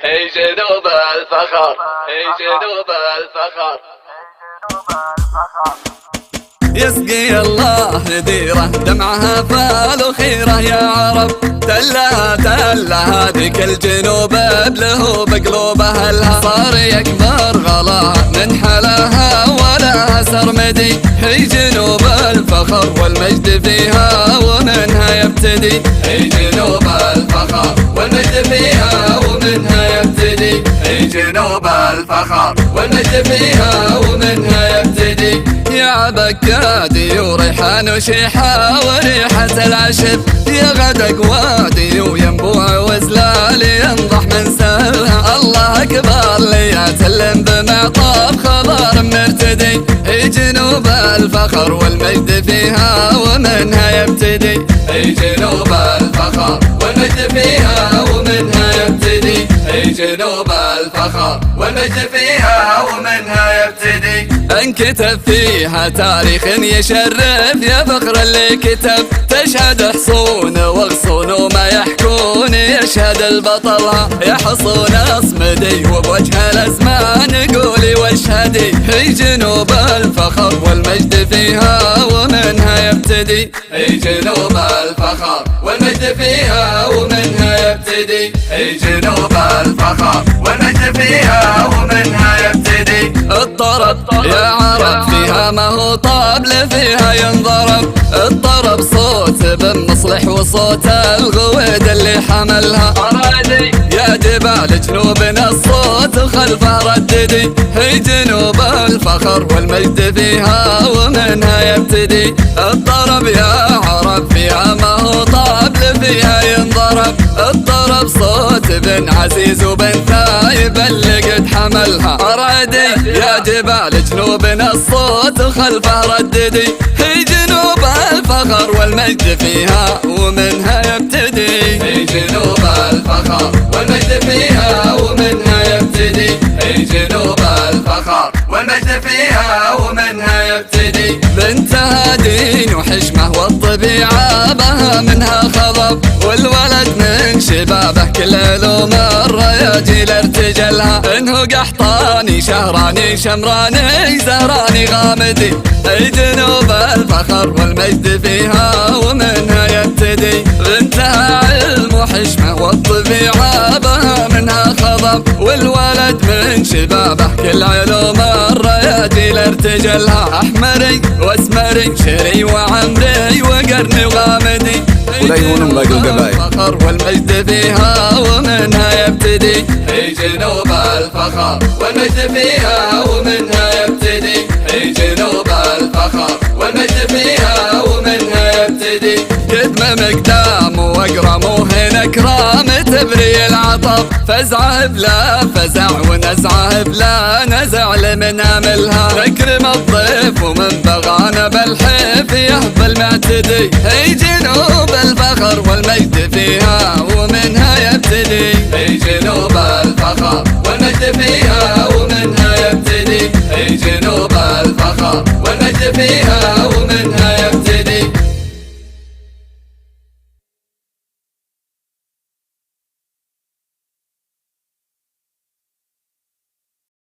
هي جنوب الفخر، هي جنوب الفخر. يسقي الله نديره دمعها فالخيره يا عرب، تلها تلها ذيك الجنوب بله بقلوبها لها، صار يكبر غلاها من حلاها ولا سرمدي. هي جنوب الفخر والمجد فيها ومنها يبتدي، هي جنوب الفخر والمجد فيها ومنها يبتدي، هي جنوب الفخر والمجد فيها ومنها يبتدي. يا بكادي وريحان وشيحة وريحة العشب، يا غدق وادي وينبوع وزلال ينضح من سهلها. الله أكبر لي تلم بمعطاف خضار مرتدي، هي جنوب الفخر والمجد فيها ومنها يبتدي، هي جنوب الفخر والمجد فيها ومنها يبتدي، هي جنوب الفخر والمجد فيها ومنها يبتدي. انكتب فيها تاريخ يشرف يا فخر اللي كتب، تشهد حصون وغصون وما يحكون، يشهد البطلها يا حصون اصمدي وبوجه الازمان قولي واشهدي. هي جنوب الفخر والمجد فيها ومنها يبتدي، هي جنوب الفخر والمجد فيها ومنها يبتدي، هي جنوب الفخر والمجد فيها ومنها يبتدي. الطرب يا عرب فيها ما هو طبل فيها ينضرب، الطرب صوت بن مصلح وصوت الغويد اللي حملها. أراضي يا جبال جنوبنا الصوت خلفه رددي، هي جنوب الفخر والمجد فيها ومنها يبتدي. الطرب يا عرب فيها ما هو طبل فيها ينضرب، الطرب صوت بن عزيز وبن ثايب اللي قد حملها. أراضي يا جبال جنوبنا الصوت خلفه رددي، هي جنوب الفخر والمجد فيها ومنها يبتدي، هي جنوب الفخر والمجد فيها ومنها يبتدي، هي جنوب الفخر والمجد فيها ومنها يبتدي. بنتها دين وحشمه والطبيعة بها منها خضب، والولد من شبابه كل علوم الرياجيل ارتجلها. انه قحطاني شهراني شمراني زهراني غامدي، هي جنوب الفخر والمجد فيها ومنها يبتدي. بنتها علم وحشمه والطبيعة بها منها خضب، والولد من شبابه كل علوم الرياجيل ارتجلها. احمري واسمري شري وعمري وقرني وغامدي، ولا يهونون باقي القبائل. الفخر والمجد فيها ومنها يبتدي، هي جنوب الفخر والمجد فيها ومنها يبتدي، هي جنوب الفخر والمجد فيها ومنها يبتدي. قدم مقدام واقرم وهنا كرام تبري العطب، فزعه بلا فزع ونزعه بلا نزع لمن عملها. تكرم الضيف ومن بغانا بالحيف يهبل معتدي، هي جنوب الفخر والمجد فيها ومنها يبتدي، هي جنوب الفخر والمجد فيها